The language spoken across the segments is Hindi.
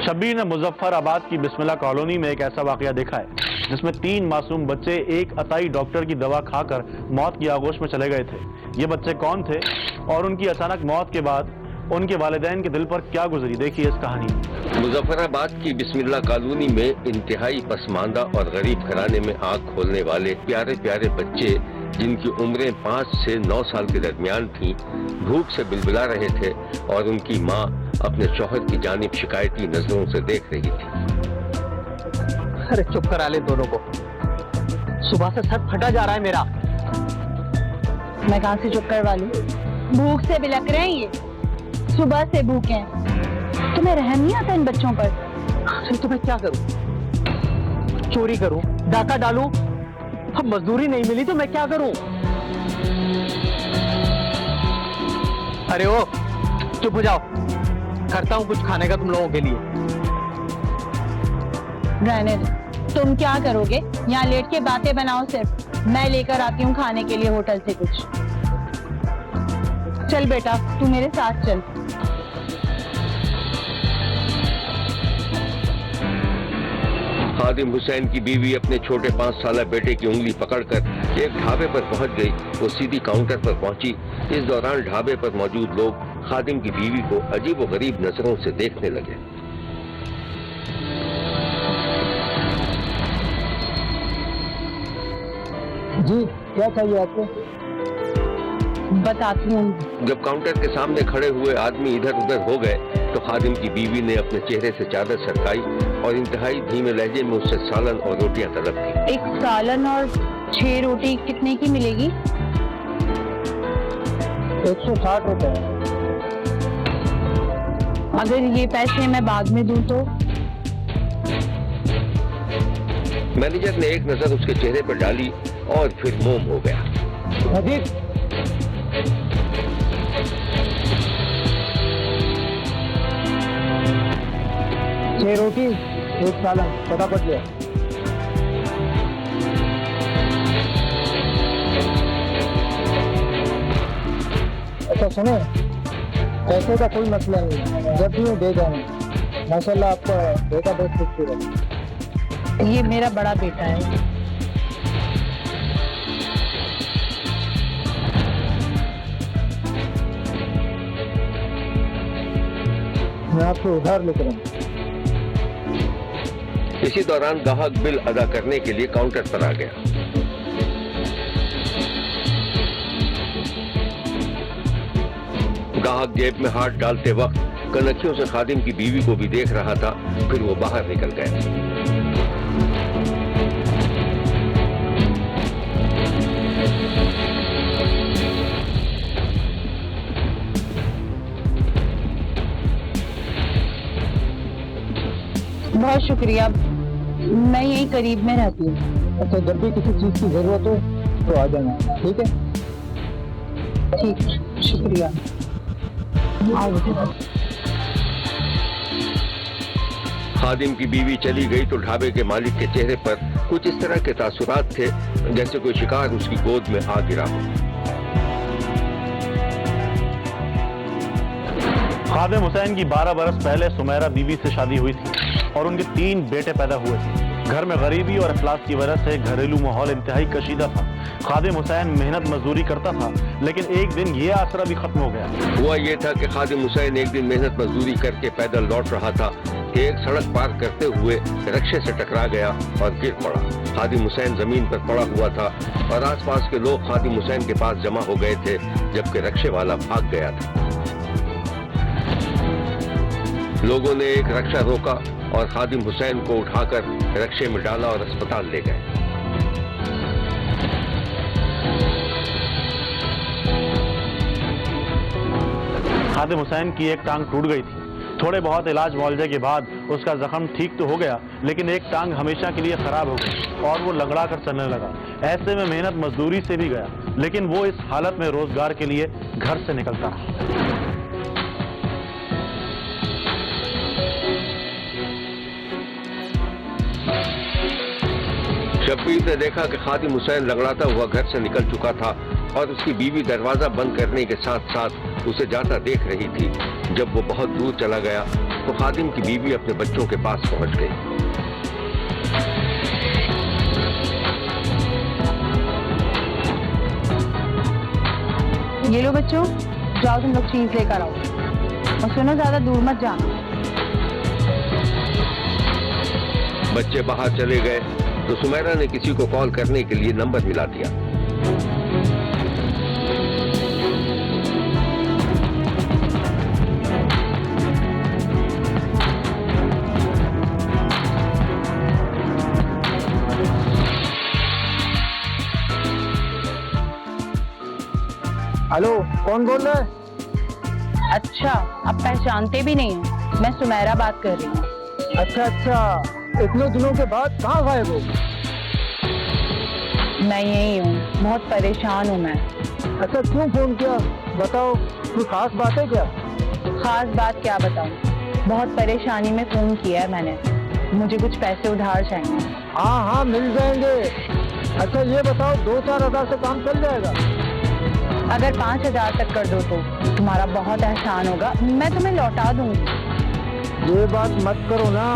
शब्बीर ने मुजफ्फराबाद की बिस्मिल्लाह कॉलोनी में एक ऐसा वाकया देखा है जिसमें 3 मासूम बच्चे एक अताई डॉक्टर की दवा खाकर मौत की आगोश में चले गए थे। ये बच्चे कौन थे और उनकी अचानक मौत के बाद उनके वालिदैन के दिल पर क्या गुजरी, देखिए इस कहानी में। मुजफ्फराबाद की बिस्मिल्लाह कॉलोनी में इंतहाई पसमानदा और गरीब घराने में आंख खोलने वाले प्यारे प्यारे बच्चे, जिनकी उम्रें 5 से 9 साल के दरमियान थीं, भूख से बिलबिला रहे थे और उनकी माँ अपने शौहर की जानिब शिकायती नजरों से देख रही थी। अरे चुप करा ले दोनों को, सुबह से सर फटा जा रहा है मेरा। मैं कहाँ से चुप करवा लूं? भूख से बिलक रहे हैं ये, सुबह से भूखे हैं। तुम्हें रहम नहीं आता इन बच्चों पर? अरे तो मैं क्या करूं? चोरी करूं, डाका डालूं? अब मजदूरी नहीं मिली तो मैं क्या करूं? अरे ओ, चुप हो जाओ, करता हूं कुछ खाने का तुम लोगों के लिए। रहने दो, तुम क्या करोगे? यहाँ लेट के बातें बनाओ सिर्फ। मैं लेकर आती हूँ खाने के लिए होटल से कुछ। चल बेटा, तू मेरे साथ चल। खादिम हुसैन की बीवी अपने छोटे 5 साला बेटे की उंगली पकड़कर एक ढाबे पर पहुंच गई। वो सीधी काउंटर पर पहुंची। इस दौरान ढाबे पर मौजूद लोग खादिम की बीवी को अजीब व गरीब नजरों से देखने लगे। जी, क्या चाहिए आपको? बताती हूँ। जब काउंटर के सामने खड़े हुए आदमी इधर उधर हो गए तो खादिम की बीवी ने अपने चेहरे से चादर सरकाई और इंतहाई धीमे लहजे में उससे सालन और रोटियां तलब की। एक सालन और 6 रोटी कितने की मिलेगी? 160 रुपए। अगर ये पैसे मैं बाद में दूं तो? मैनेजर ने एक नजर उसके चेहरे पर डाली और फिर मोम हो गया। अधिक 6 रोटी 1 सालन, फटाफट ले। अच्छा सुनो, पैसे का कोई मसला नहीं है, जब भी वो दे जाएंगे। माशाल्लाह आपका बेटा बहुत खूबसूरत है। ये मेरा बड़ा बेटा है। मैं आपको उधार लेकर आऊँ। इसी दौरान ग्राहक बिल अदा करने के लिए काउंटर पर आ गया। ग्राहक जेब में हाथ डालते वक्त कनखियों से खादिम की बीवी को भी देख रहा था। फिर वो बाहर निकल गया। बहुत शुक्रिया, मैं यहीं करीब में रहती हूँ। अच्छा, जब भी किसी चीज की जरूरत हो तो आ जाना, ठीक है? ठीक, शुक्रिया। खादिम की बीवी चली गई तो ढाबे के मालिक के चेहरे पर कुछ इस तरह के तासुरात थे जैसे कोई शिकार उसकी गोद में आ गिरा हो। खादिम हुसैन की 12 बरस पहले सुमेरा बीवी से शादी हुई थी और उनके 3 बेटे पैदा हुए थे। घर में गरीबी और अफलास की वजह से घरेलू माहौल इंतहाई कशीदा था। खादिम हुसैन मेहनत मजदूरी करता था, लेकिन एक दिन ये आसरा भी खत्म हो गया। हुआ ये था कि खादिम हुसैन एक दिन मेहनत मजदूरी करके पैदल लौट रहा था कि एक सड़क पार करते हुए रक्षे से टकरा गया और गिर पड़ा। खादिम हुसैन जमीन पर पड़ा हुआ था और आसपास के लोग खादिम हुसैन के पास जमा हो गए थे, जबकि रक्षे वाला भाग गया था। लोगों ने एक रक्षा रोका और खादिम हुसैन को उठाकर रक्षे में डाला और अस्पताल ले गए। खादिम हुसैन की एक टांग टूट गई थी। थोड़े बहुत इलाज मुआवजे के बाद उसका जख्म ठीक तो हो गया, लेकिन एक टांग हमेशा के लिए खराब हो गई और वो लंगड़ा कर चलने लगा। ऐसे में मेहनत मजदूरी से भी गया, लेकिन वो इस हालत में रोजगार के लिए घर से निकलता रहा। शब्बीर ने देखा कि खादिम हुसैन लंगड़ाता हुआ घर से निकल चुका था और उसकी बीवी दरवाजा बंद करने के साथ साथ उसे जाता देख रही थी। जब वो बहुत दूर चला गया तो खादिम की बीवी अपने बच्चों के पास पहुंच गई। ये लो बच्चों, जाओ तुम लोग चीज लेकर आओ, और सुनो ज्यादा दूर मत जाना। बच्चे बाहर चले गए तो सुमेरा ने किसी को कॉल करने के लिए नंबर मिला दिया। हेलो, कौन बोल रहा है? अच्छा, अब पहचानते भी नहीं हो, मैं सुमेरा बात कर रही हूँ। अच्छा, इतने दिनों के बाद कहाँ गायब हो? मैं यही हूँ, बहुत परेशान हूँ मैं। अच्छा, क्यों फोन किया? बताओ, कोई खास बात है क्या? खास बात क्या बताऊँ, बहुत परेशानी में फोन किया है मैंने, मुझे कुछ पैसे उधार चाहिए। हाँ, मिल जाएंगे। अच्छा ये बताओ, 2-4 हजार से काम चल जाएगा? अगर 5,000 तक कर दो तो तुम्हारा बहुत एहसान होगा, मैं तुम्हें लौटा दूंगी। ये बात मत करो ना,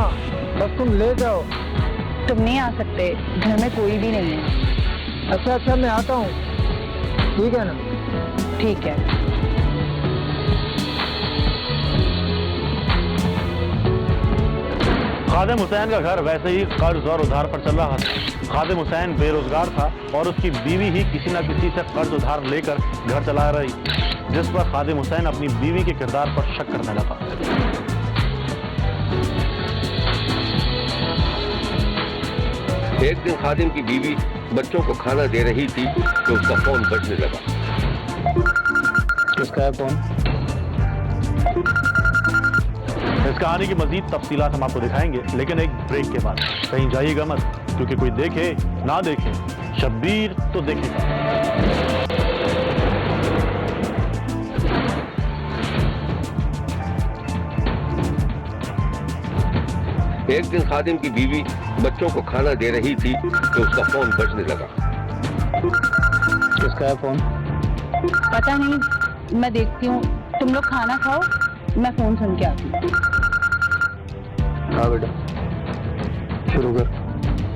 बस तुम ले जाओ। तुम नहीं आ सकते, घर में कोई भी नहीं है। अच्छा, मैं आता हूँ, ठीक है ना? ठीक है। खादिम हुसैन का घर वैसे ही कर्ज और उधार पर चल रहा था। खादिम हुसैन बेरोजगार था और उसकी बीवी ही किसी न किसी से कर्ज उधार लेकर घर चला रही, जिस पर खादिम हुसैन अपनी बीवी के किरदार पर शक करने लगा। एक दिन खादिम की बीवी बच्चों को खाना दे रही थी तो उसका फोन बजने लगा। किसका है फोन? इस कहानी की मजीद तफसीलात हम आपको दिखाएंगे, लेकिन एक ब्रेक के बाद। कहीं जाइएगा मत, क्योंकि कोई देखे ना देखे, शब्बीर तो देखेगा। एक दिन खादिम की बीवी बच्चों को खाना दे रही थी तो उसका फोन बजने लगा। किसका है फोन? पता नहीं, मैं देखती हूँ। तुम लोग खाना खाओ, मैं फोन सुन के आती हूँ। हाँ बेटा, शुरू कर।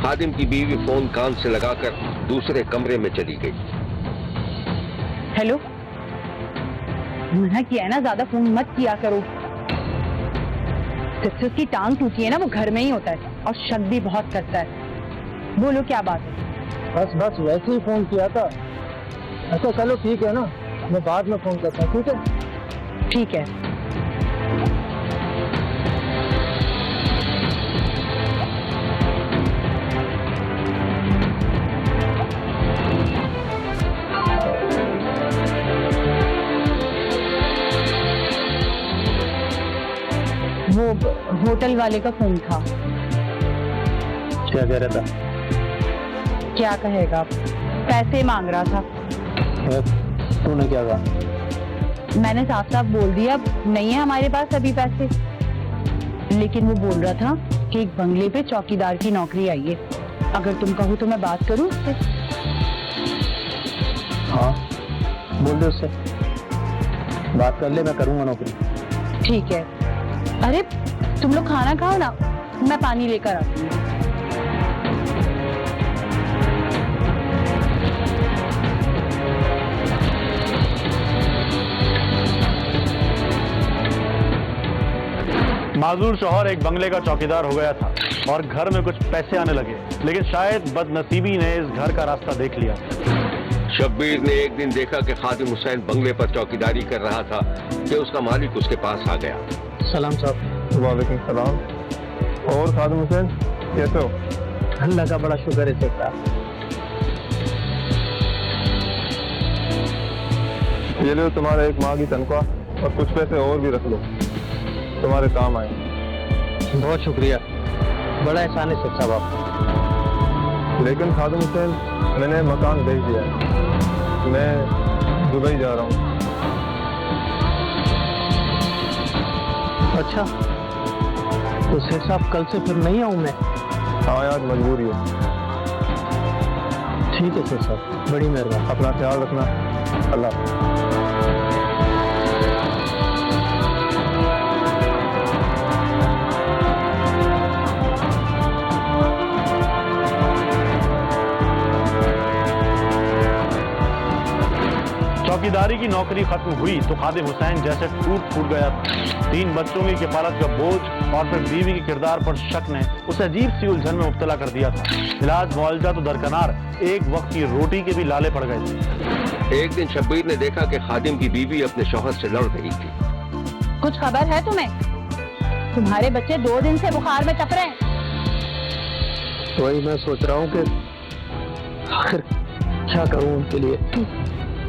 खादिम की बीवी फोन कान से लगाकर दूसरे कमरे में चली गई। हेलो, मना किया है ना, ज्यादा फोन मत किया करो। जिससे उसकी टांग टूटी है ना, वो घर में ही होता है और शक भी बहुत करता है। बोलो क्या बात है? बस वैसे ही फोन किया था। अच्छा चलो ठीक है ना, मैं बाद में फोन करता हूँ, ठीक है? ठीक है। वो होटल वाले का फोन था। क्या कह रहा था? क्या कहेगा, पैसे मांग रहा था। तूने क्या कहा? मैंने साफ साफ बोल दिया नहीं है हमारे पास अभी पैसे, लेकिन वो बोल रहा था कि एक बंगले पे चौकीदार की नौकरी आई है, अगर तुम कहो तो मैं बात करूं उससे। हाँ बोल दे उससे, बात कर ले, मैं करूंगा नौकरी। ठीक है। अरे तुम लोग खाना खाओ ना, मैं पानी लेकर आती हूँ। माजूर शौहर एक बंगले का चौकीदार हो गया था और घर में कुछ पैसे आने लगे, लेकिन शायद बदनसीबी ने इस घर का रास्ता देख लिया। शब्बीर ने एक दिन देखा कि खादिम हुसैन बंगले पर चौकीदारी कर रहा था कि उसका मालिक उसके पास आ गया। सलाम साहब। वालेकुम सलाम। और खादिम हुसैन कैसे हो? अल्लाह का बड़ा शुक्र है सरकार। ये लो तुम्हारे एक माह की तनख्वाह और कुछ पैसे और भी रख लो, तुम्हारे काम आए। बहुत शुक्रिया, बड़ा एहसान है सर साहब आपका। लेकिन खादिम हुसैन मैंने मकान भेज दिया है, मैं दुबई जा रहा हूँ। अच्छा तो शेख साहब कल से फिर नहीं आऊँ मैं? हाँ आज मजबूरी है। ठीक है शेख साहब, बड़ी मेहरबानी। अपना ख्याल रखना, अल्लाह हाफ़िज़। चौकीदारी की नौकरी खत्म हुई तो खादिम हुसैन जैसे टूट फूट गया था। 3 बच्चों की किफालत का बोझ और फिर बीवी के किरदार पर शक ने उसे अजीब सी उलझन में मुब्तला कर दिया था। इलाज मुआवजा तो दरकिनार, एक वक्त की रोटी के भी लाले पड़ गए थे। एक दिन शब्बीर ने देखा कि खादिम की बीवी अपने शौहर से लड़ रही थी। कुछ खबर है तुम्हें? तुम्हारे बच्चे 2 दिन से बुखार में तप रहे हैं। वही मैं सोच रहा हूँ कि आखिर क्या करूँ उनके लिए।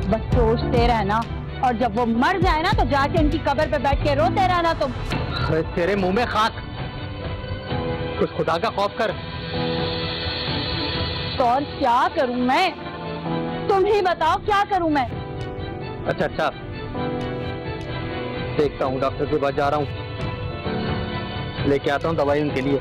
बस सोचते रहना, और जब वो मर जाए ना तो जाके उनकी कब्र पे बैठ के रोते रहना तुम। अरे तेरे मुंह में खाक, कुछ खुदा का खौफ कर। तो और क्या करूं मैं? तुम ही बताओ क्या करूं मैं? अच्छा, देखता हूँ, डॉक्टर के पास जा रहा हूँ, लेके आता हूँ दवाई उनके लिए।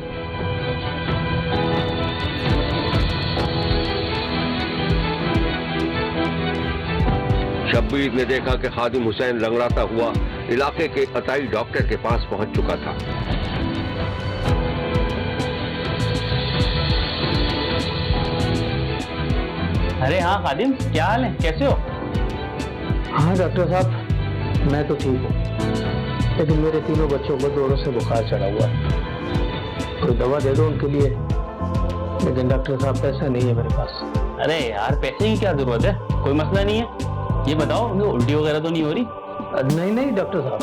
शब्बीर ने देखा कि खादिम हुसैन लंगड़ाता हुआ इलाके के अताई डॉक्टर के पास पहुंच चुका था। अरे हाँ खादिम, क्या हाल है, कैसे हो? हाँ डॉक्टर साहब, मैं तो ठीक हूँ, लेकिन मेरे 3 बच्चों को जोरों से बुखार चढ़ा हुआ है। कोई दवा दे दो उनके लिए। लेकिन डॉक्टर साहब पैसा नहीं है मेरे पास। अरे यार, पैसे की क्या जरूरत है, कोई मसला नहीं है। ये बताओ, उनको उल्टी वगैरह तो नहीं हो रही? नहीं डॉक्टर साहब,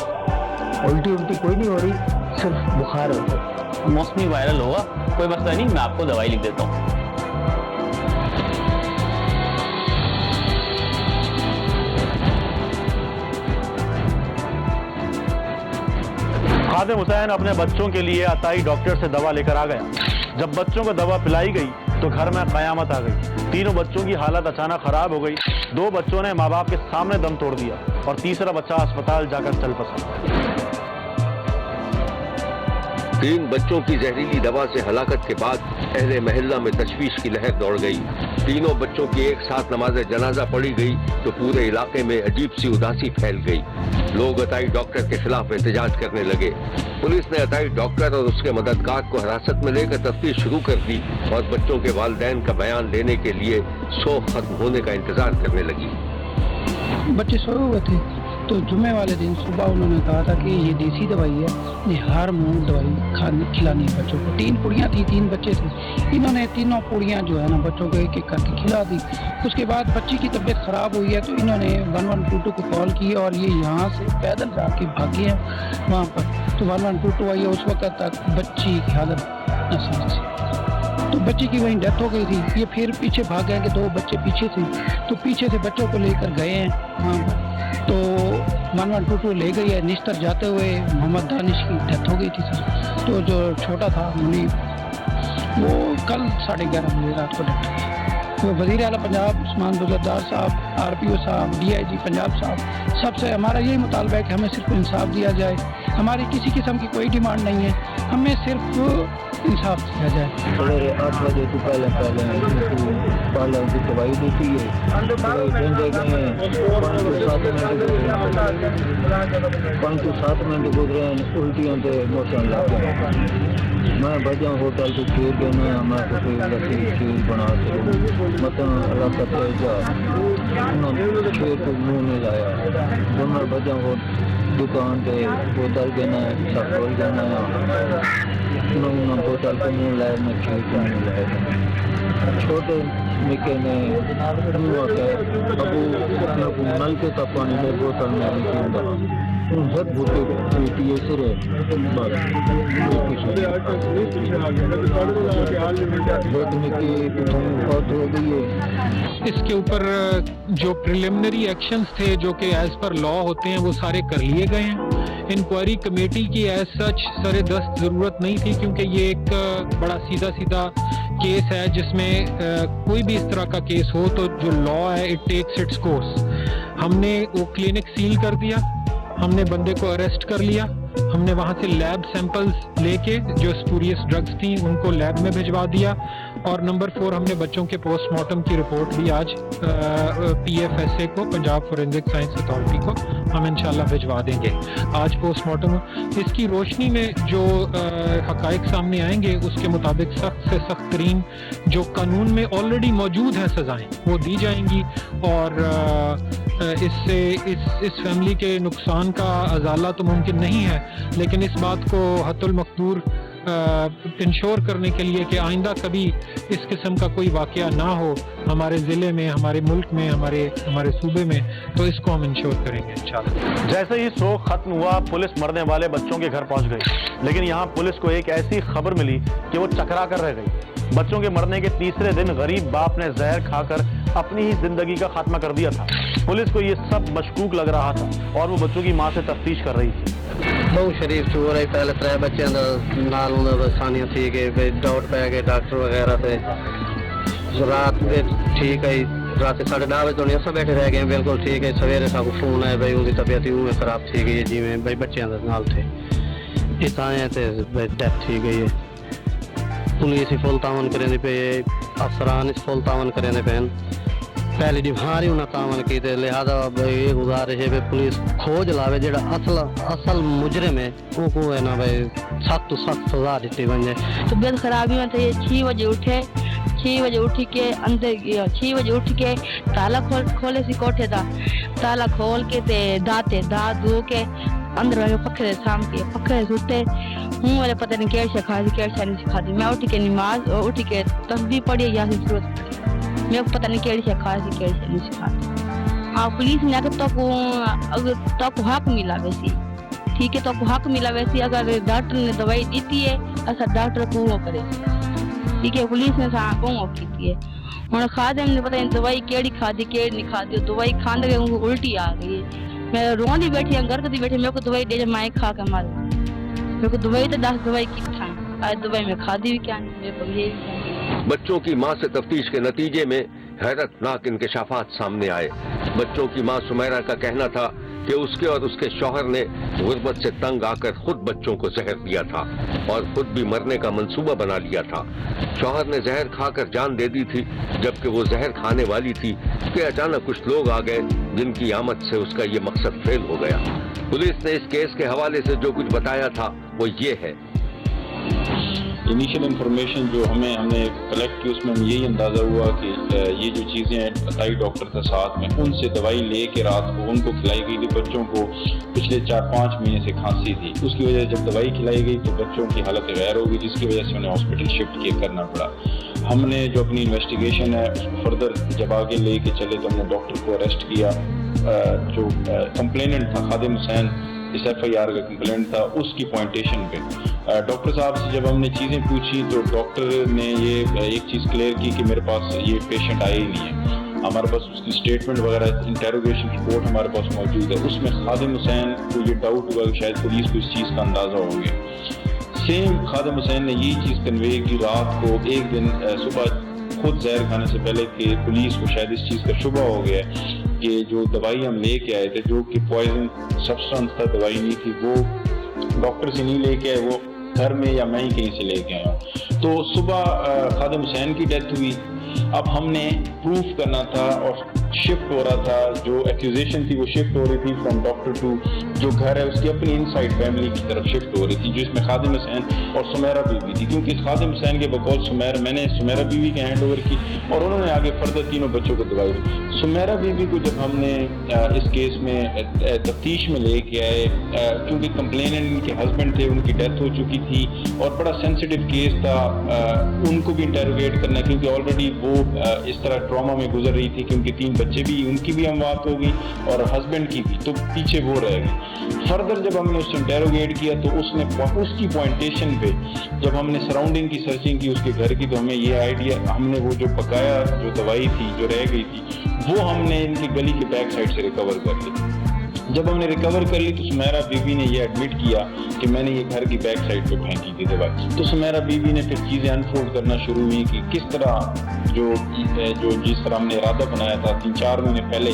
उल्टी कोई नहीं हो रही, सिर्फ बुखार होता है। मौसमी वायरल होगा, कोई मसला नहीं, मैं आपको दवाई लिख देता हूँ। खादिम हुसैन अपने बच्चों के लिए अताई डॉक्टर से दवा लेकर आ गया। जब बच्चों को दवा पिलाई गई तो घर में कयामत आ गई। 3 बच्चों की हालत अचानक खराब हो गई। 2 बच्चों ने माँ बाप के सामने दम तोड़ दिया और तीसरा बच्चा अस्पताल जाकर चल बसा। 3 बच्चों की जहरीली दवा से हलाकत के बाद अहले महल्ला में तशवीश की लहर दौड़ गई। तीनों बच्चों की एक साथ नमाज जनाजा पढ़ी गई तो पूरे इलाके में अजीब सी उदासी फैल गई। लोग अताई डॉक्टर के खिलाफ एहतजाज करने लगे। पुलिस ने अताई डॉक्टर और उसके मददगार को हिरासत में लेकर तफ्तीश शुरू कर दी और बच्चों के वालिदैन का बयान लेने के लिए शोक खत्म होने का इंतजार करने लगी। बच्चे सोए हुए थे तो जुम्मे वाले दिन सुबह उन्होंने कहा था कि ये देसी दवाई है, ये हार्मोन दवाई खिलानी है बच्चों को। 3 पुड़ियाँ थी, 3 बच्चे थे। इन्होंने तीनों पुड़ियाँ जो है ना बच्चों को एक एक करके खिला दी। उसके बाद बच्ची की तबीयत खराब हुई है तो इन्होंने 1122 को कॉल की और ये यहाँ से पैदल जाके भागे हैं वहाँ पर। तो 1122 आई है, उस वक्त तक बच्ची की हालत नासाज थी, तो बच्ची की वहीं डेथ हो गई थी। ये फिर पीछे भाग गए कि 2 बच्चे पीछे थे, तो पीछे से बच्चों को लेकर गए हैं वहाँ पर। तो 1122 ले गई है। निस्तर जाते हुए मोहम्मद दानिश की डेथ हो गई थी सर। तो जो छोटा था मुनीब, वो कल 11:30 बजे रात को डेथ हुई। तो वज़ीर आला पंजाब उस्मान बुज़रदार साहब, RPO साहब, DIG पंजाब साहब, सबसे हमारा यही मुतालबा है कि हमें सिर्फ इंसाफ दिया जाए। हमारी किसी किस्म की कोई डिमांड नहीं है, हमें सिर्फ इंसाफ दिया जाए। सवेरे 8 बजे तो पहले उनकी दवाई देती है, दवाई देंगे गए 5 से 7 मिनट गुजरे हैं, उल्टियों से मोशन लग गया। मैं बजा होटल तो खीर देना, मैं खीर बना के मतलब रखते जा खीर को मुँह में लाया। जब मैं बजा हो दुकान पे होटल देना है, सब खोल देना है, होटल को मुँह लाया, मैं खीर को मुँह लाया। छोटे निके ने अबू नल के का पानी में बोतल में बहुत बूटे पीटिए सिर हो गई है। इसके ऊपर जो प्रिलिमिनरी एक्शंस थे जो कि एज पर लॉ होते हैं वो सारे कर लिए गए हैं। इंक्वायरी कमेटी की एज सच सरे दस्त ज़रूरत नहीं थी, क्योंकि ये एक बड़ा सीधा केस है जिसमें कोई भी इस तरह का केस हो तो जो लॉ है इट टेक्स इट्स कोर्स। हमने वो क्लिनिक सील कर दिया, हमने बंदे को अरेस्ट कर लिया हमने वहाँ से लैब सैंपल्स लेके जो स्पूरियस ड्रग्स थी उनको लैब में भिजवा दिया। और नंबर 4 हमने बच्चों के पोस्टमार्टम की रिपोर्ट भी आज PFSA को, पंजाब फोरेंसिक साइंस अथॉरिटी को हम इंशाल्लाह भिजवा देंगे आज पोस्टमार्टम। इसकी रोशनी में जो हकायक सामने आएंगे उसके मुताबिक सख्त से सख्त तरीन जो कानून में ऑलरेडी मौजूद हैं सजाएं वो दी जाएंगी। और इससे इस फैमिली के नुकसान का अजाला तो मुमकिन नहीं है, लेकिन इस बात को हत्तुल मकदूर इंश्योर करने के लिए कि आइंदा कभी इस किस्म का कोई वाकया ना हो हमारे ज़िले में, हमारे मुल्क में, हमारे सूबे में, तो इसको हम इंश्योर करेंगे इंशाल्लाह। जैसे ही शोक खत्म हुआ पुलिस मरने वाले बच्चों के घर पहुंच गई, लेकिन यहाँ पुलिस को एक ऐसी खबर मिली कि वो चकरा कर रह गई। बच्चों के मरने के तीसरे दिन गरीब बाप ने जहर खाकर अपनी ही जिंदगी का खात्मा कर दिया था। पुलिस को ये सब मशकूक लग रहा था और वो बच्चों की मां से तफ्तीश कर रही थी। बहुत शरीफ चोर है, पहले 3 बच्चों का सानिया थी कि डाउट पै गए डॉक्टर वगैरह से। रात में ठीक है, रात 10:30 बजे तो नहीं सब बैठे रह गए बिल्कुल ठीक है। सवेरे सब फोन आया भाई उनकी तबीयत यूं है खराब थी गई है जिमें भाई बच्चों के नाल थे इस आए तो डेथ थी गई है। पुलिस ही फुल तावन करें पे, अफसरान इस फुल तावन करें पे, पहली डिभार ही उन्हें तावन की थे। लिहाजा ये गुजारिश है पुलिस खोज लावे जो असल मुजरिम है वो है ना भाई सख्त तो सख्त सजा दी बन जाए। तबियत खराबी में तो ये 6 बजे उठे, 6 बजे उठ के अंदर गया, 6 बजे उठ के ताला खोले सी कोठे था, ताला खोल के ते दात धो के अंदर पखे शाम के पखे सुते हूँ वाले पता नहीं क्या सिखाती क्या नहीं सिखाती। मैं उठ के नमाज और उठ के तस्बीह पढ़ी या मेरे को पता नहीं क्या सिखाती क्या नहीं सिखाती। हाँ पुलिस ने अगर तो हक मिला वैसी ठीक है, तो हक मिला वैसी अगर डॉक्टर ने दवाई दी है ऐसा डॉक्टर को वो करे ठीक है। पुलिस ने को की है उन्होंने खादे हमने पता नहीं दवाई केड़ी खादी केड़ी नहीं खादी, दवाई खाने के उनको उल्टी आ गई है। मैं रोंदी बैठी घर कदी बैठी मेरे को दवाई दे माए खा के मारे मेरे को दवाई तो 10 दवाई की था आज दवाई में खादी भी क्या नहीं मेरे को ये। बच्चों की मां से तफ्तीश के नतीजे में हैरतनाक इंकशाफात सामने आए। बच्चों की मां सुमैरा का कहना था कि उसके और उसके शौहर ने गुर्बत से तंग आकर खुद बच्चों को जहर दिया था और खुद भी मरने का मंसूबा बना लिया था। शौहर ने जहर खाकर जान दे दी थी, जबकि वो जहर खाने वाली थी कि अचानक कुछ लोग आ गए जिनकी आमद से उसका ये मकसद फेल हो गया। पुलिस ने इस केस के हवाले से जो कुछ बताया था वो ये है। इनिशियल इंफॉर्मेशन जो हमने कलेक्ट की उसमें हमें यही अंदाज़ा हुआ कि ये जो चीज़ें अताई डॉक्टर था साथ में उनसे दवाई ले के रात को उनको खिलाई गई थी। बच्चों को पिछले 4-5 महीने से खांसी थी, उसकी वजह से जब दवाई खिलाई गई तो बच्चों की हालत गैर हो गई, जिसकी वजह से उन्हें हॉस्पिटल शिफ्ट करना पड़ा। हमने जो अपनी इन्वेस्टिगेशन है उसको फर्दर जब आगे ले के चले तो हमने डॉक्टर को अरेस्ट किया। जो कंप्लेनेंट था खादिम हुसैन, इस FIR का कंप्लेंट था, उसकी पॉइंटेशन पे डॉक्टर साहब से जब हमने चीज़ें पूछी तो डॉक्टर ने ये एक चीज़ क्लियर की कि मेरे पास ये पेशेंट आया ही नहीं है। हमारे पास उसकी स्टेटमेंट वगैरह इंटेरोगेशन रिपोर्ट हमारे पास मौजूद है, उसमें खादिम हुसैन को ये डाउट हुआ कि शायद पुलिस को इस चीज़ का अंदाज़ा हो गया। सेम खादिम हुसैन ने यही चीज़ कन्वे की रात को एक दिन सुबह खुद जहर खाने से पहले कि पुलिस को शायद इस चीज़ का शुबा हो गया कि जो दवाई हम लेके आए थे जो कि पॉइजन सब्सटेंस था, दवाई नहीं थी, वो डॉक्टर से नहीं लेके आए, वो घर में या मैं ही कहीं से लेके आया हूँ। तो सुबह खादिम हुसैन की डेथ हुई। अब हमने प्रूफ करना था और शिफ्ट हो रहा था, जो एक्यूजेशन थी वो शिफ्ट हो रही थी फ्रॉम डॉक्टर टू जो घर है उसकी अपनी इनसाइड फैमिली की तरफ शिफ्ट हो रही थी, जिसमें खादिम हुसैन और सुमैरा बीवी थी। क्योंकि खादिम हुसैन के बकौल मैंने सुमैरा बीवी के हैंड ओवर की और उन्होंने आगे फर्दर तीनों बच्चों को दवाई दी। सुमैरा बीवी को जब हमने इस केस में तफ्तीश में लेके आए, क्योंकि कंप्लेनेंट के हस्बैंड थे, उनकी डेथ हो चुकी थी और बड़ा सेंसिटिव केस था, उनको भी इंटेरोगेट करना क्योंकि ऑलरेडी वो इस तरह ट्रॉमा में गुजर रही थी क्योंकि 3 बच्चे भी, उनकी भी अमवात हो गई और हस्बैंड की भी, तो पीछे वो रह गई। फर्दर जब हमने उससे इंटेरोगेट किया तो उसकी पॉइंटेशन पे जब हमने सराउंडिंग की सर्चिंग की उसके घर की, तो हमें ये आइडिया, हमने वो जो पकाया जो दवाई थी जो रह गई थी वो हमने इनकी गली के बैक साइड से रिकवर कर ली। जब हमने रिकवर कर ली तो सुमेरा बीवी ने ये एडमिट किया कि मैंने ये घर की बैक साइड पे फेंकी थी दवाई। तो सुमेरा बीवी ने फिर चीज़ें अनफोल्ड करना शुरू हुई कि किस तरह जिस तरह हमने इरादा बनाया था 3-4 महीने पहले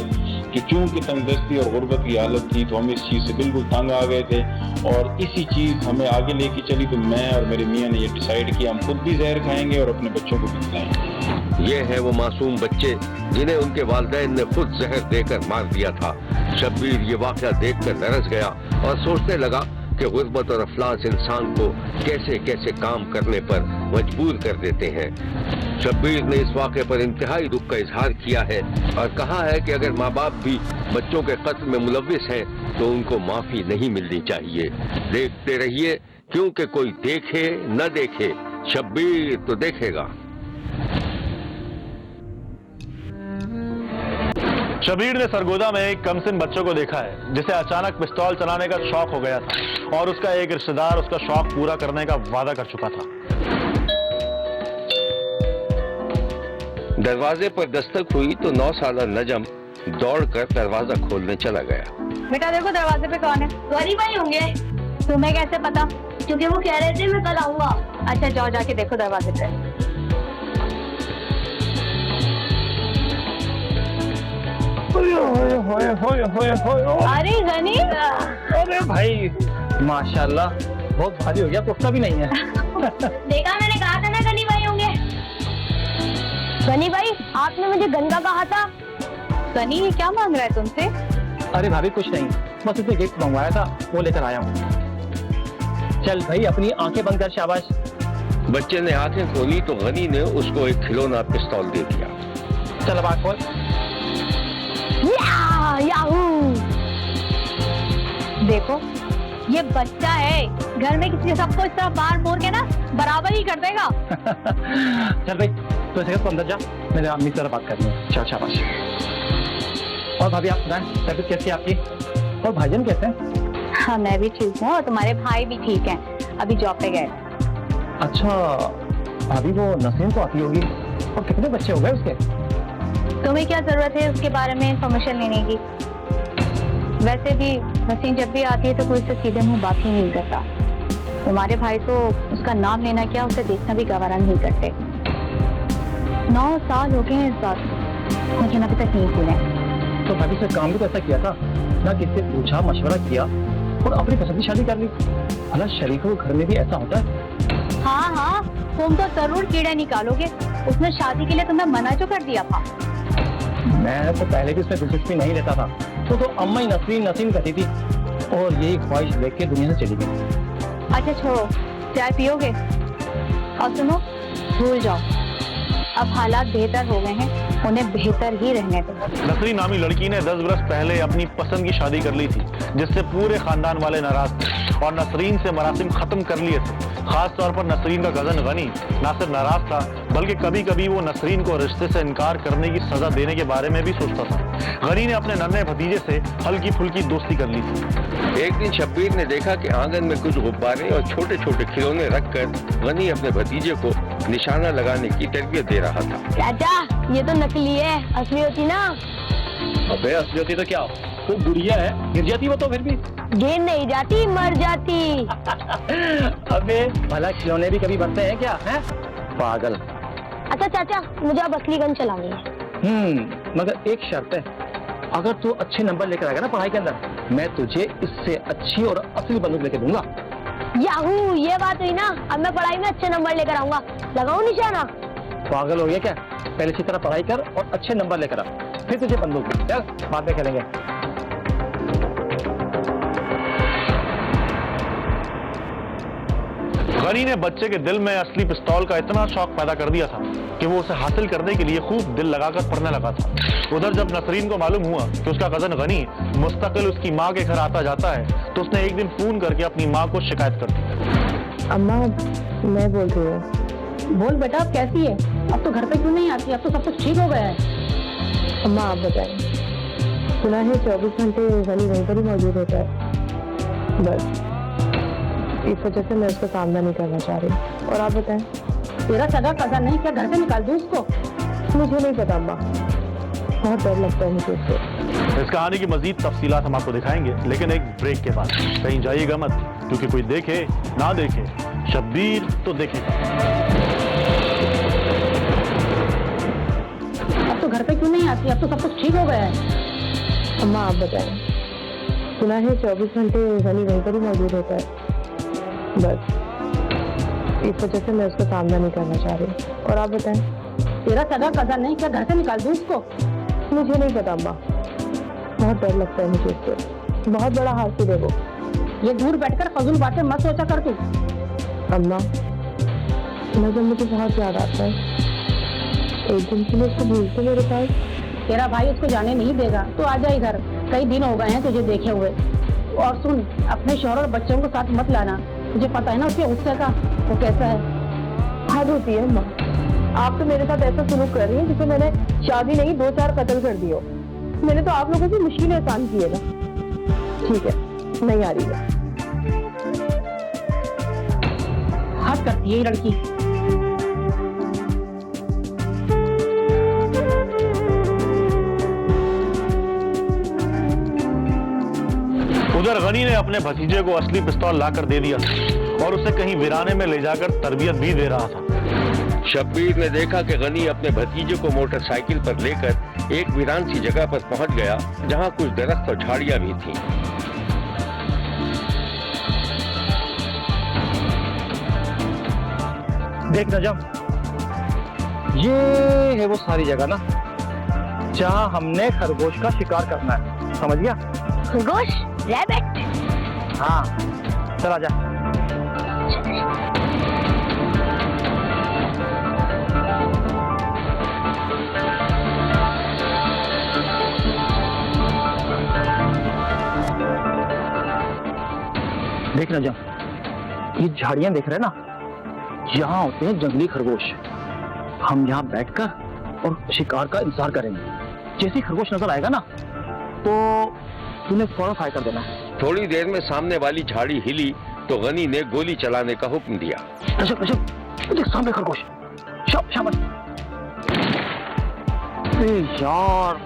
कि चूंकि तंगदस्ती और गुर्बत की हालत थी तो हम इस चीज़ से बिल्कुल तंग आ गए थे और इसी चीज़ हमें आगे लेके चली। तो मैं और मेरे मियाँ ने ये डिसाइड किया हम खुद भी जहर खाएंगे और अपने बच्चों को भी खिलाएंगे। ये है वो मासूम बच्चे जिन्हें उनके वालिदैन ने खुद जहर देकर मार दिया था। शब्बीर ये वाक़या देखकर लरज़ गया और सोचने लगा कि गुर्बत और अफलास इंसान को कैसे कैसे काम करने पर मजबूर कर देते हैं। शब्बीर ने इस वाक़े पर इंतहाई दुख का इजहार किया है और कहा है कि अगर माँ बाप भी बच्चों के कत्ल में मुलव्विस हैं तो उनको माफ़ी नहीं मिलनी चाहिए। देखते रहिए, क्योंकि कोई देखे न देखे शब्बीर तो देखेगा। शब्बीर ने सरगोदा में एक कमसिन बच्चों को देखा है जिसे अचानक पिस्तौल चलाने का शौक हो गया था और उसका एक रिश्तेदार उसका शौक पूरा करने का वादा कर चुका था। दरवाजे पर दस्तक हुई तो 9 साला नजम दौड़कर दरवाजा खोलने चला गया। बेटा देखो दरवाजे पे कौन है? गनी भाई होंगे। तुम्हें कैसे पता? क्योंकि वो कह रहे थे मैं कल आऊंगा। अच्छा जाओ जाके देखो दरवाजे पे। अरे गनी, अरे भाई माशाल्लाह बहुत भारी हो गया, पुख्ता भी नहीं है। देखा, मैंने कहा था ना गनी भाई होंगे। गनी भाई आपने मुझे गंगा कहा था। गनी ये क्या मांग रहा है तुमसे? अरे भाभी कुछ नहीं, बस उसे गिफ्ट मंगवाया था वो लेकर आया हूँ। चल भाई अपनी आंखें बंद कर, शाबाश। बच्चे ने आंखें खोली तो गनी ने उसको एक खिलौना पिस्तौल दे दिया। चल अब आँख खोल। याहू! देखो ये बच्चा है, घर में किसी सबको इस तरह बाहर मोड़ के ना बराबर ही कर देगा। चल भाई तो ऐसे अंदर जा, मेरे अम्मी से बात करनी है। चल शाबाश। और भाभी आप सुनाएं, तबीयत कैसी है आपकी? और भाईजान कैसे हैं? हाँ मैं भी ठीक हूँ और तुम्हारे भाई भी ठीक हैं, अभी जॉब पे गए। अच्छा भाभी वो नसीम तो आती होगी, और कितने बच्चे हो गए उसके? तुम्हें क्या जरूरत है उसके बारे में इंफॉर्मेशन लेने की? वैसे भी नसीम जब भी आती है तो कोई से सीधे मुंह बात ही नहीं करता। तुम्हारे भाई तो उसका नाम लेना क्या उसे देखना भी गवारा नहीं करते। 9 साल हो गए हैं इस बात, लेकिन अभी तक नहीं सुने। तो भाभी से काम भी तो ऐसा किया था ना, किससे पूछा मशवरा किया और अपनी पसंद की शादी कर ली। अल्लाह शरीकों के घर में भी ऐसा होता है। हाँ हाँ तुम तो जरूर कीड़े निकालोगे, उसने शादी के लिए तुम्हें मना जो कर दिया था। मैं तो पहले भी उसमें दिलचस्पी नहीं लेता था, तो अम्मा ही नसीम नसीम कहती थी और यही ख्वाहिश देख के दुनिया से चली गई। अच्छा छोड़ो, चाय पियोगे? और सुनो, भूल जाओ, अब हालात बेहतर हो गए हैं, उन्हें बेहतर ही रहने दो। नसरीन नामी लड़की ने 10 बरस पहले अपनी पसंद की शादी कर ली थी जिससे पूरे खानदान वाले नाराज थे और नसरीन से मरासिम खत्म कर लिए थे। खास तौर पर नसरीन का कजन गनी ना सिर्फ नाराज था बल्कि कभी कभी वो नसरीन को रिश्ते से इनकार करने की सजा देने के बारे में भी सोचता था। गनी ने अपने नन्हे भतीजे से हल्की फुल्की दोस्ती कर ली थी। एक दिन शब्बीर ने देखा कि आंगन में कुछ गुब्बारे और छोटे छोटे खिलौने रखकर गनी अपने भतीजे को निशाना लगाने की तरबियत दे रहा था। चाचा ये तो नकली है, असली होती ना। अबे असली होती तो क्या, वो गुड़िया है, गिर जाती वो तो फिर भी। गिर नहीं जाती, मर जाती। अबे भला खिलौने भी कभी बनते हैं क्या? है पागल। अच्छा चाचा मुझे अब असली गन चलानी है। मगर एक शर्त है, अगर तू अच्छे नंबर लेकर आएगा ना पढ़ाई के अंदर, मैं तुझे इससे अच्छी और असली बंदूक लेके दूंगा। याहू, ये बात हुई ना, अब मैं पढ़ाई में अच्छे नंबर लेकर आऊंगा। लगाऊं निशाना? पागल हो गया क्या? पहले अच्छी तरह पढ़ाई कर और अच्छे नंबर लेकर आ, फिर तुझे बंदूक। चल बाद में खेलेंगे। गनी ने बच्चे के दिल में असली पिस्तौल का इतना शौक पैदा कर दिया था कि वो उसे हासिल करने के लिए खूब दिल लगाकर पढ़ने लगा था। उधर जब नसरीन को मालूम हुआ कि उसका कजन गनी मुस्तकिल उसकी माँ के घर आता जाता है तो उसने एक दिन फोन करके अपनी माँ को शिकायत कर दी। अम्मा मैं बोल रही हूँ। बोल बेटा, अब कैसी है? अब तो घर पे क्यों नहीं आती? अब तो सब कुछ ठीक हो गया है। अम्मा आप बताएं, सुना है 24 घंटे गनी वहीं पर ही मौजूद होता है, बस इस वजह से मैं उसका सामना नहीं करना चाह रही। और आप बताएं। तेरा सगा कजन नहीं, क्या घर से निकाल दूं उसको? मुझे नहीं पता अम्मा, बहुत डर लगता है मुझे उससे। इस कहानी की मजीद तफसीलात हम आपको दिखाएंगे, लेकिन एक ब्रेक के बाद। कहीं जाइएगा मत, क्योंकि कोई देखे ना देखे, शब्बीर तो देखेगा। अब तो घर पे क्यों नहीं आती? अब तो सब कुछ ठीक हो गया है। अम्मा आप बताएं, सुना है 24 घंटे गनी वहीं पर ही मौजूद होता है। बस इस वजह से मैं उसका सामना नहीं करना चाह रही। और आप बताएं, तेरा सगा कदर नहीं, क्या घर से निकाल दूं उसको? मुझे नहीं पता अम्मा, बहुत डर लगता है मुझे उससे। बहुत बड़ा हासिल है वो। ये दूर बैठकर फजूल बातें मत सोचा कर तू। अम्मा मगर मुझे बहुत याद आता है। एक दिन के लिए उसको भेज दो मेरे पास। तेरा भाई उसको जाने नहीं देगा, तो आ जा इधर। कई दिन हो गए हैं तुझे देखे हुए। और सुन, अपने शौहर और बच्चों को साथ मत लाना। तुझे पता है ना उसके गुस्से का वो कैसा है। हद होती है अम्मा, आप तो मेरे साथ ऐसा सलूक कर रही हैं जिसे मैंने शादी नहीं 2-4 कत्ल कर दिए हो। मैंने तो आप लोगों की मुश्किल आसान की है ना। ठीक है, नहीं आ रही है। हद करती है ये लड़की। उधर गनी ने अपने भतीजे को असली पिस्तौल लाकर दे दिया और उसे कहीं वीराने में ले जाकर तरबियत भी दे रहा था। शब्बीर ने देखा कि गनी अपने भतीजे को मोटरसाइकिल पर लेकर एक वीरान सी जगह पर पहुंच गया, जहां कुछ दरख्त और झाड़ियां भी थीं। देख नजम, ये है वो सारी जगह ना जहां हमने खरगोश का शिकार करना है, समझ गया? खरगोश? रैबिट? हाँ, चल आजा। देख नजम, ये झाड़ियां देख रहे हैं ना, यहाँ होते हैं जंगली खरगोश। हम यहाँ बैठकर और शिकार का इंतजार करेंगे। जैसे ही खरगोश नजर आएगा ना, तो तूने फौरन फायर कर देना। थोड़ी देर में सामने वाली झाड़ी हिली तो गनी ने गोली चलाने का हुक्म दिया। रजब, रजब, देख सामने खरगोश। शाबाश। यार,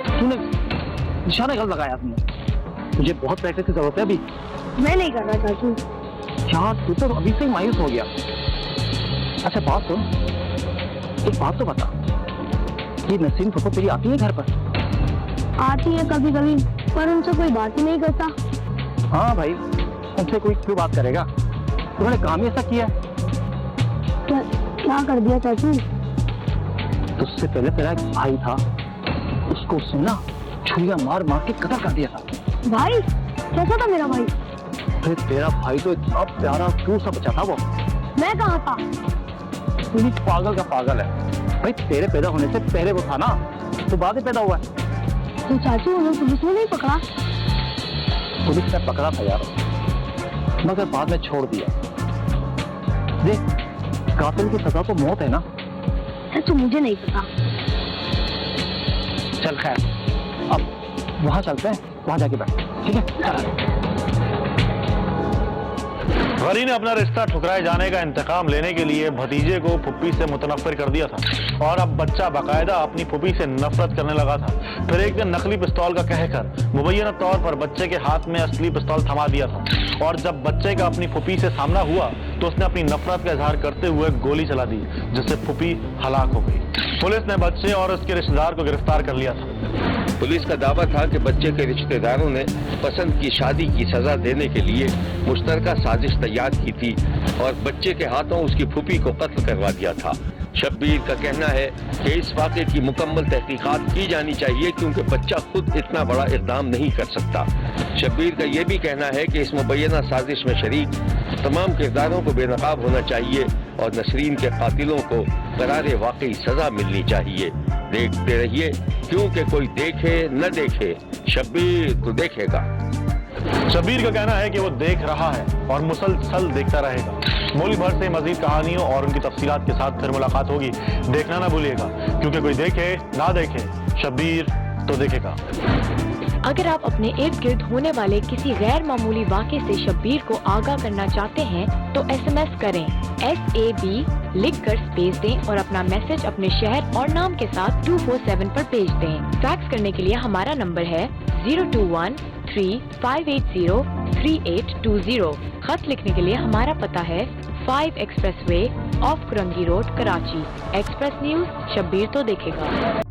तूने निशाना गलत लगाया तुमने। तुझे बहुत प्रैक्टिस की जरूरत है अभी। मैं नहीं कर रहा चाचू। यार, तू तो अभी से ही मायूस हो गया। अच्छा बात सुन, एक बात तो बता, ये नसीम फूफा तेरी आती है घर पर? आती है कभी कभी, पर उनसे कोई बात ही नहीं करता। हाँ भाई, उनसे कोई क्यों बात करेगा? तुम्हारे काम ही ऐसा किया है। क्या कर दिया चाचू? उससे पहले तेरा एक भाई था, उसको उसने ना छुरियां मार मार के कत्ल कर दिया था। भाई? कैसा था मेरा भाई? फिर तेरा भाई तो इतना प्यारा क्यों सा बचा था वो। मैं कहाँ था? तू भी पागल का पागल है भाई। तेरे पैदा होने से पहले वो था ना, तो बाद में पैदा हुआ है। तो चाचू उन्हें पुलिस ने नहीं पकड़ा? पुलिस ने पकड़ा था यार, मगर बाद में छोड़ दिया। देख, कातिल की सजा तो मौत है ना। तो मुझे नहीं पता। चल खैर, अब वहां चलते हैं, वहां जाके बैठ, ठीक है? चल। गनी ने अपना रिश्ता ठुकराए जाने का इंतकाम लेने के लिए भतीजे को फुप्पी से मुतनफ्फिर कर दिया था और अब बच्चा बाकायदा अपनी फुप्पी से नफरत करने लगा था। फिर एक दिन नकली पिस्तौल का कहकर मुबैना तौर पर बच्चे के हाथ में असली पिस्तौल थमा दिया था और जब बच्चे का अपनी फुप्पी से सामना हुआ तो उसने अपनी नफरत का इजहार करते हुए गोली चला दी, जिससे फुप्पी हलाक हो गई। पुलिस ने बच्चे और उसके रिश्तेदार को गिरफ्तार कर लिया था। पुलिस का दावा था कि बच्चे के रिश्तेदारों ने पसंद की शादी की सजा देने के लिए मुश्तरका साजिश तैयार की थी और बच्चे के हाथों उसकी फूफी को कत्ल करवा दिया था। शब्बीर का कहना है कि इस वाक़े की मुकम्मल तहकीकात की जानी चाहिए, क्योंकि बच्चा खुद इतना बड़ा इक़दाम नहीं कर सकता। शब्बीर का यह भी कहना है कि इस मुबैना साजिश में शरीक तमाम किरदारों को बेनकाब होना चाहिए और नसरीन के कातिलों को करारे वाकई सजा मिलनी चाहिए। देखते रहिए, क्योंकि कोई देखे न देखे, शब्बीर तो देखेगा। शब्बीर का कहना है कि वो देख रहा है और मुसलसल देखता रहेगा। मुल्क भर से मजीद कहानियों और उनकी तफसीलात के साथ फिर मुलाकात होगी। देखना ना भूलिएगा, क्योंकि कोई देखे ना देखे, शब्बीर तो देखेगा। अगर आप अपने इर्द गिर्द होने वाले किसी गैर मामूली वाक़े से शब्बीर को आगाह करना चाहते हैं तो SMS करें SAB लिखकर स्पेस दें और अपना मैसेज अपने शहर और नाम के साथ 247 पर भेज दें। फैक्स करने के लिए हमारा नंबर है 021-3580-3820। खत लिखने के लिए हमारा पता है 5 express way of Korangi road, Karachi. Express news Shabbir तो देखेगा।